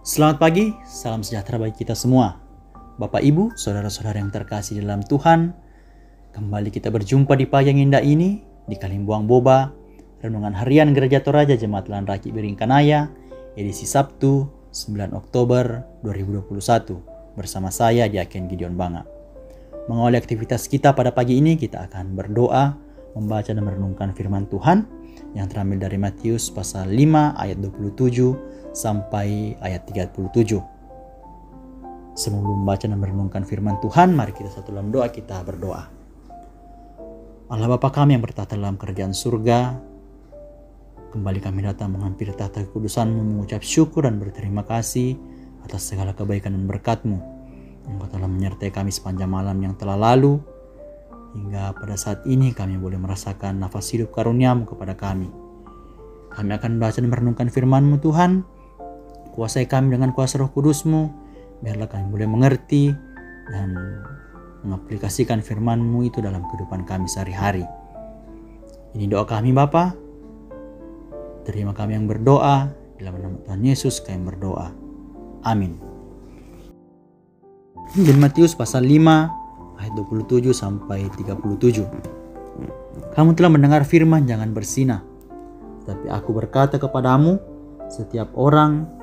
Selamat pagi, salam sejahtera bagi kita semua. Bapak, Ibu, saudara-saudara yang terkasih dalam Tuhan, kembali kita berjumpa di pagi yang indah ini, di Kalimbuang Boba, Renungan Harian Gereja Toraja Jemaat Lan Raki Biringkanaya, edisi Sabtu 9 Oktober 2021, bersama saya Diaken Gideon Banga. Mengawali aktivitas kita pada pagi ini, kita akan berdoa, membaca dan merenungkan firman Tuhan yang terambil dari Matius pasal 5 ayat 27 sampai ayat 37. Sebelum membaca dan merenungkan firman Tuhan, mari kita satu dalam doa, kita berdoa. Allah Bapa kami yang bertahta dalam kerajaan surga, kembali kami datang menghampiri tahta kekudusan-Mu, mengucap syukur dan berterima kasih atas segala kebaikan dan berkat-Mu. Engkau telah menyertai kami sepanjang malam yang telah lalu, hingga pada saat ini kami boleh merasakan nafas hidup karunia-Mu kepada kami. Kami akan membaca dan merenungkan firman-Mu Tuhan. Kuasai kami dengan kuasa Roh Kudus-Mu, biarlah kami boleh mengerti dan mengaplikasikan firman-Mu itu dalam kehidupan kami sehari-hari. Ini doa kami Bapa. Terima kami yang berdoa, dalam nama Tuhan Yesus kami berdoa. Amin. Injil Matius pasal 5 ayat 27 sampai 37. Kamu telah mendengar firman jangan berzinah. Tetapi aku berkata kepadamu, setiap orang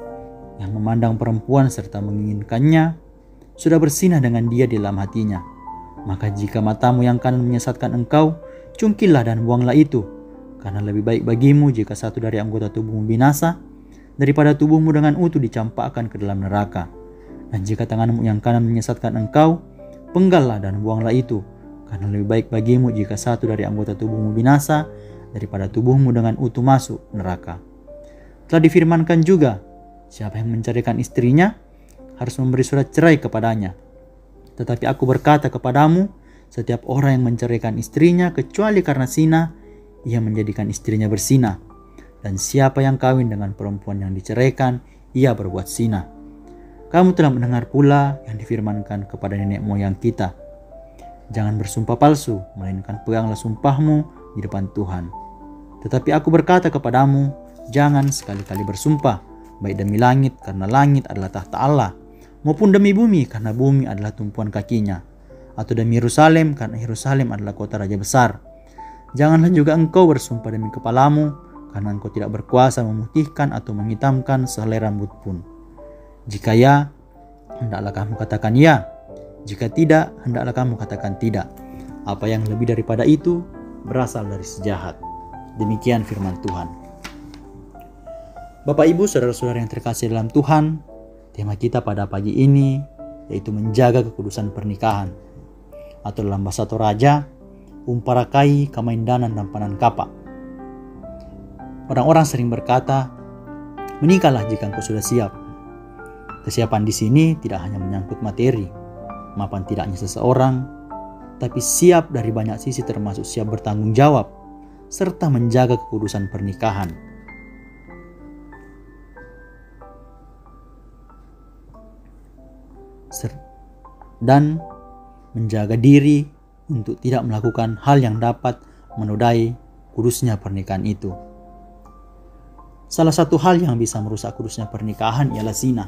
yang memandang perempuan serta menginginkannya sudah berzinah dengan dia di dalam hatinya. Maka jika matamu yang kanan menyesatkan engkau, cungkilah dan buanglah itu. Karena lebih baik bagimu jika satu dari anggota tubuhmu binasa, daripada tubuhmu dengan utuh dicampakkan ke dalam neraka. Dan jika tanganmu yang kanan menyesatkan engkau, penggallah dan buanglah itu. Karena lebih baik bagimu jika satu dari anggota tubuhmu binasa, daripada tubuhmu dengan utuh masuk neraka. Telah difirmankan juga, siapa yang menceraikan istrinya harus memberi surat cerai kepadanya. Tetapi aku berkata kepadamu, setiap orang yang menceraikan istrinya kecuali karena zina, ia menjadikan istrinya berzina. Dan siapa yang kawin dengan perempuan yang diceraikan, ia berbuat zina. Kamu telah mendengar pula yang difirmankan kepada nenek moyang kita, jangan bersumpah palsu, melainkan peganglah sumpahmu di depan Tuhan. Tetapi aku berkata kepadamu, jangan sekali-kali bersumpah, baik demi langit karena langit adalah tahta Allah, maupun demi bumi karena bumi adalah tumpuan kakinya, atau demi Yerusalem karena Yerusalem adalah kota raja besar. Janganlah juga engkau bersumpah demi kepalamu, karena engkau tidak berkuasa memutihkan atau menghitamkan sehelai rambut pun. Jika ya, hendaklah kamu katakan ya. Jika tidak, hendaklah kamu katakan tidak. Apa yang lebih daripada itu berasal dari si jahat. Demikian firman Tuhan. Bapak, Ibu, saudara-saudara yang terkasih dalam Tuhan, tema kita pada pagi ini yaitu menjaga kekudusan pernikahan, atau dalam bahasa Toraja, umparakai kamaindanan dan panan kapa. Orang-orang sering berkata, menikahlah jika engkau sudah siap. Kesiapan di sini tidak hanya menyangkut materi, mapan tidaknya seseorang, tapi siap dari banyak sisi, termasuk siap bertanggung jawab, serta menjaga kekudusan pernikahan. Dan menjaga diri untuk tidak melakukan hal yang dapat menodai kudusnya pernikahan itu. Salah satu hal yang bisa merusak kudusnya pernikahan ialah zina.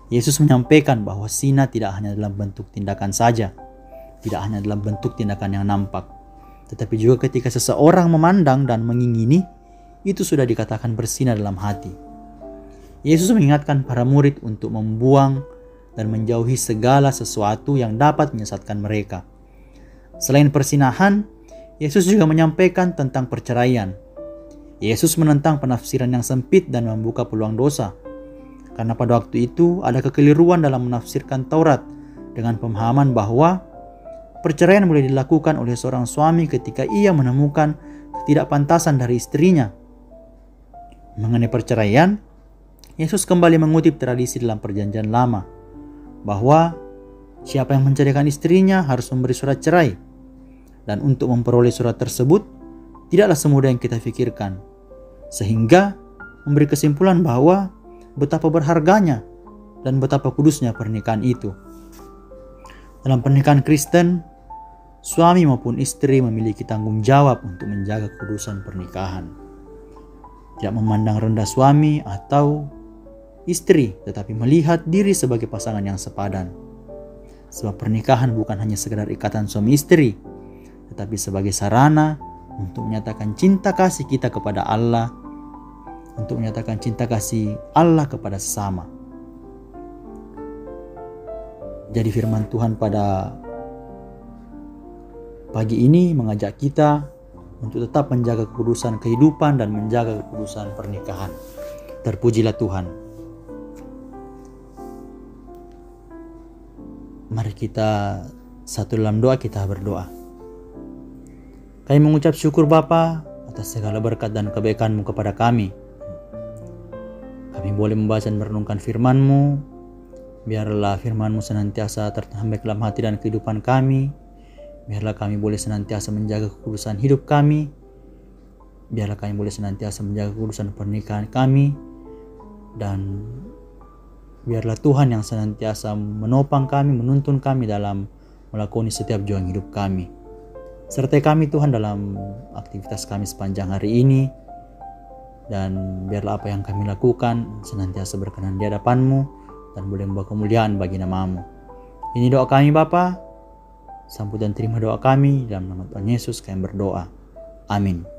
Yesus menyampaikan bahwa zina tidak hanya dalam bentuk tindakan saja, tidak hanya dalam bentuk tindakan yang nampak, tetapi juga ketika seseorang memandang dan mengingini, itu sudah dikatakan berzina dalam hati. Yesus mengingatkan para murid untuk membuang dan menjauhi segala sesuatu yang dapat menyesatkan mereka. Selain persinahan, Yesus juga menyampaikan tentang perceraian. Yesus menentang penafsiran yang sempit dan membuka peluang dosa. Karena pada waktu itu ada kekeliruan dalam menafsirkan Taurat dengan pemahaman bahwa perceraian boleh dilakukan oleh seorang suami ketika ia menemukan ketidakpantasan dari istrinya. Mengenai perceraian, Yesus kembali mengutip tradisi dalam Perjanjian Lama, bahwa siapa yang menceraikan istrinya harus memberi surat cerai. Dan untuk memperoleh surat tersebut, tidaklah semudah yang kita pikirkan. Sehingga memberi kesimpulan bahwa betapa berharganya dan betapa kudusnya pernikahan itu. Dalam pernikahan Kristen, suami maupun istri memiliki tanggung jawab untuk menjaga kekudusan pernikahan. Tidak memandang rendah suami atau istri, tetapi melihat diri sebagai pasangan yang sepadan. Sebab pernikahan bukan hanya sekedar ikatan suami istri, tetapi sebagai sarana untuk menyatakan cinta kasih kita kepada Allah, untuk menyatakan cinta kasih Allah kepada sesama. Jadi firman Tuhan pada pagi ini mengajak kita untuk tetap menjaga kekudusan kehidupan dan menjaga kekudusan pernikahan. Terpujilah Tuhan. Mari kita satu dalam doa, kita berdoa. Kami mengucap syukur Bapa atas segala berkat dan kebaikan-Mu kepada kami. Kami boleh membaca dan merenungkan firman-Mu. Biarlah firman-Mu senantiasa tertanam dalam hati dan kehidupan kami. Biarlah kami boleh senantiasa menjaga kekudusan hidup kami. Biarlah kami boleh senantiasa menjaga kekudusan pernikahan kami. Dan biarlah Tuhan yang senantiasa menopang kami, menuntun kami dalam melakoni setiap juang hidup kami. Sertai kami Tuhan dalam aktivitas kami sepanjang hari ini. Dan biarlah apa yang kami lakukan senantiasa berkenan di hadapan-Mu dan boleh membawa kemuliaan bagi nama-Mu. Ini doa kami Bapa. Sambut dan terima doa kami dalam nama Tuhan Yesus kami berdoa. Amin.